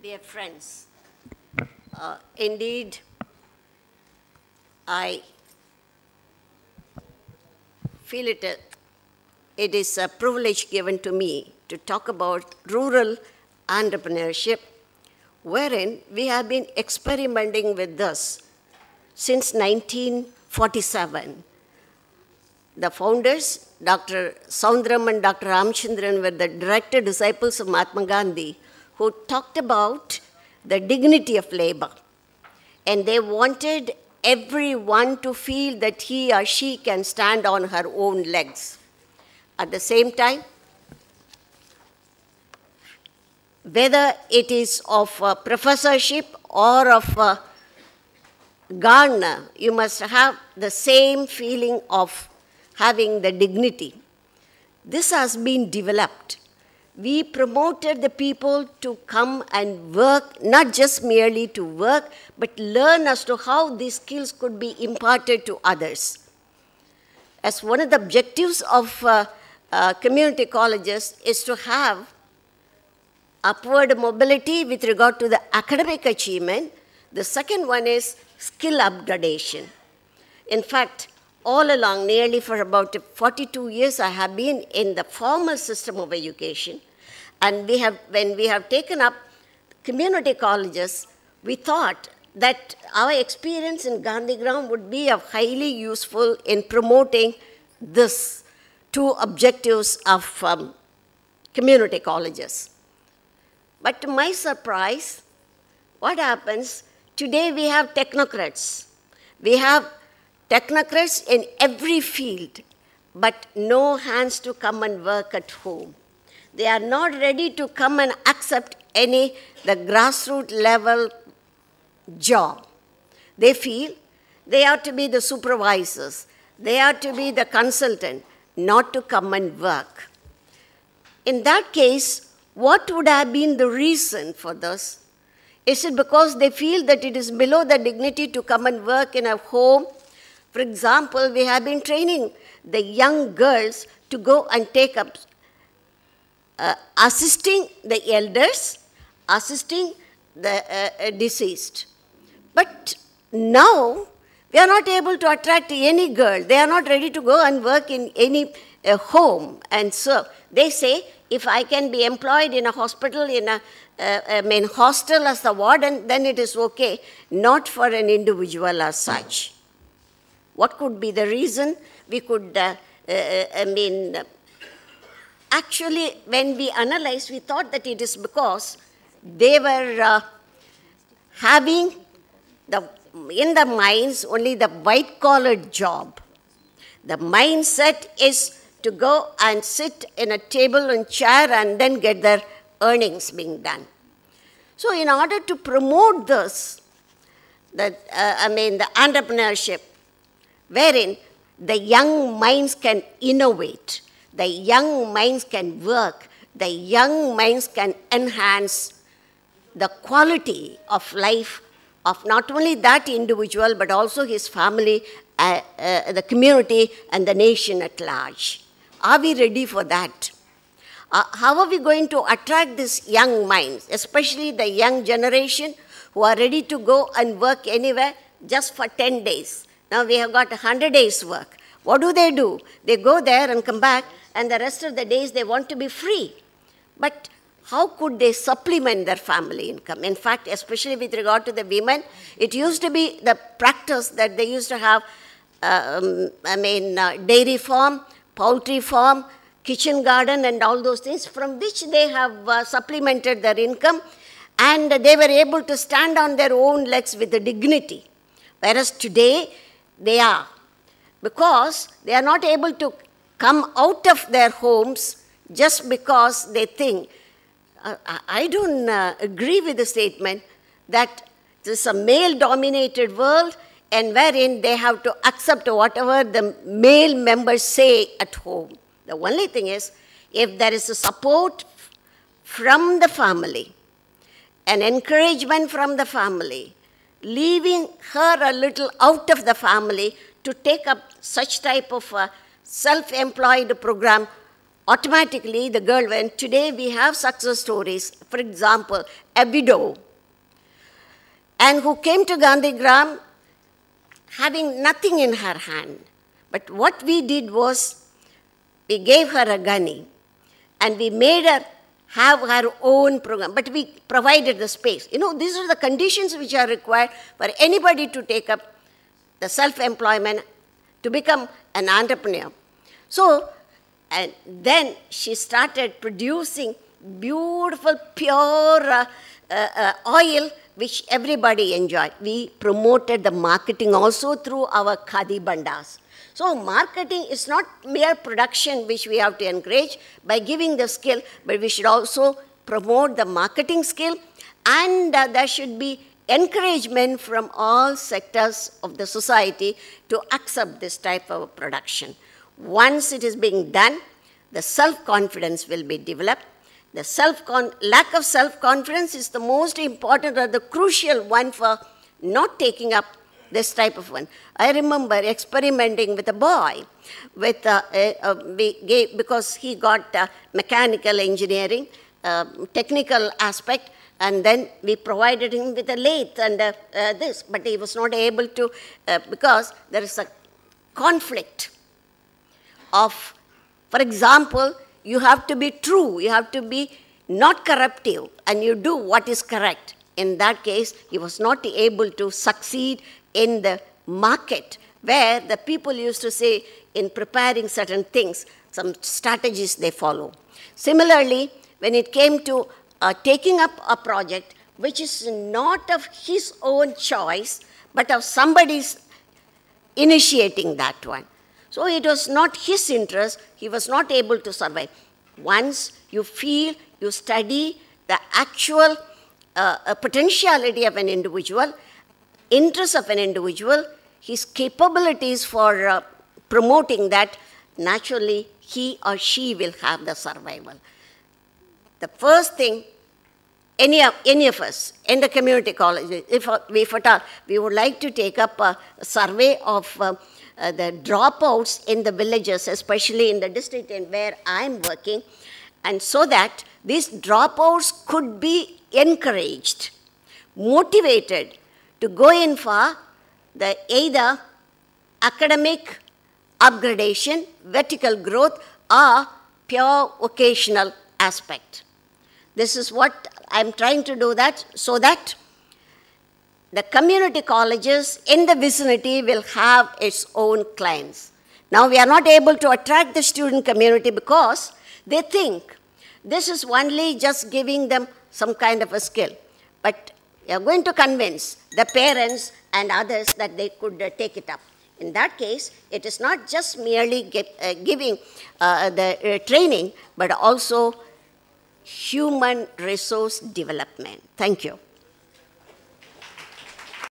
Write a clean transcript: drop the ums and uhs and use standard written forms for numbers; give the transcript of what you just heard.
Dear friends, indeed, I feel it is a privilege given to me to talk about rural entrepreneurship, wherein we have been experimenting with this since 1947. The founders, Dr. Soundaram and Dr. Ramchandran, were the direct disciples of Mahatma Gandhi, who talked about the dignity of labor. And they wanted everyone to feel that he or she can stand on her own legs. At the same time, whether it is of a professorship or of a gardener, you must have the same feeling of having the dignity. This has been developed. We promoted the people to come and work, not just merely to work, but learn as to how these skills could be imparted to others. As one of the objectives of community colleges is to have upward mobility with regard to the academic achievement. The second one is skill upgradation. In fact, all along, nearly for about 42 years, I have been in the formal system of education. And when we have taken up community colleges, we thought that our experience in Gandhigram would be of highly useful in promoting this two objectives of community colleges. But to my surprise, what happens? Today we have technocrats. We have technocrats in every field, but no hands to come and work at home. They are not ready to come and accept the grassroots level job. They feel they are to be the supervisors. They are to be the consultant, not to come and work. In that case, what would have been the reason for this? Is it because they feel that it is below their dignity to come and work in a home? For example, we have been training the young girls to go and take up assisting the elders, assisting the deceased. But now, we are not able to attract any girl. They are not ready to go and work in any home and serve. They say, if I can be employed in a hospital, in a hostel as the warden, then it is okay, not for an individual as such. What could be the reason? We could, actually, when we analyzed, we thought that it is because they were having in the minds only the white-collar job. The mindset is to go and sit in a table and chair and then get their earnings being done. So in order to promote this, the entrepreneurship, wherein the young minds can innovate, the young minds can work, the young minds can enhance the quality of life of not only that individual, but also his family, the community, and the nation at large. Are we ready for that? How are we going to attract these young minds, especially the young generation who are ready to go and work anywhere just for 10 days? Now we have got 100 days work. What do? They go there and come back, and the rest of the days they want to be free. But how could they supplement their family income? In fact, especially with regard to the women, it used to be the practice that they used to have, dairy farm, poultry farm, kitchen garden, and all those things, from which they have supplemented their income, and they were able to stand on their own legs with dignity. Whereas today, they are. Because they are not able to come out of their homes just because they think. I don't agree with the statement that this is a male-dominated world and wherein they have to accept whatever the male members say at home. The only thing is, if there is a support from the family, an encouragement from the family, leaving her a little out of the family to take up such type of self-employed program, automatically the girl went. Today we have success stories. For example, a widow, and who came to Gandhigram having nothing in her hand. But what we did was, we gave her a gunny, and we made her have her own program, but we provided the space. You know, these are the conditions which are required for anybody to take up the self-employment, to become an entrepreneur. So, and then she started producing beautiful, pure oil, which everybody enjoyed. We promoted the marketing also through our Khadi Bandas. So marketing is not mere production which we have to encourage by giving the skill, but we should also promote the marketing skill, and there should be encouragement from all sectors of the society to accept this type of production. Once it is being done, the self-confidence will be developed. The lack of self-confidence is the most important or the crucial one for not taking up this type of one. I remember experimenting with a boy with because he got mechanical engineering, technical aspect, and then we provided him with a lathe and this, but he was not able to because there is a conflict of, for example, you have to be true, you have to be not corruptive, and you do what is correct. In that case, he was not able to succeed in the market, where the people used to say in preparing certain things, some strategies they follow. Similarly, when it came to taking up a project which is not of his own choice, but of somebody's initiating that one. So it was not his interest, he was not able to survive. Once you feel, you study the actual potentiality of an individual, interest of an individual, his capabilities for promoting that, naturally he or she will have the survival. The first thing, any of us in the community college, if at all, we would like to take up a survey of the dropouts in the villages, especially in the district in where I'm working, and so that these dropouts could be encouraged, motivated to go in for the either academic upgradation, vertical growth, or pure vocational aspect. This is what I'm trying to do, that so that the community colleges in the vicinity will have its own clients. Now we are not able to attract the student community because they think this is only just giving them some kind of a skill. But you are going to convince the parents and others that they could take it up. In that case, it is not just merely giving the training, but also human resource development. Thank you.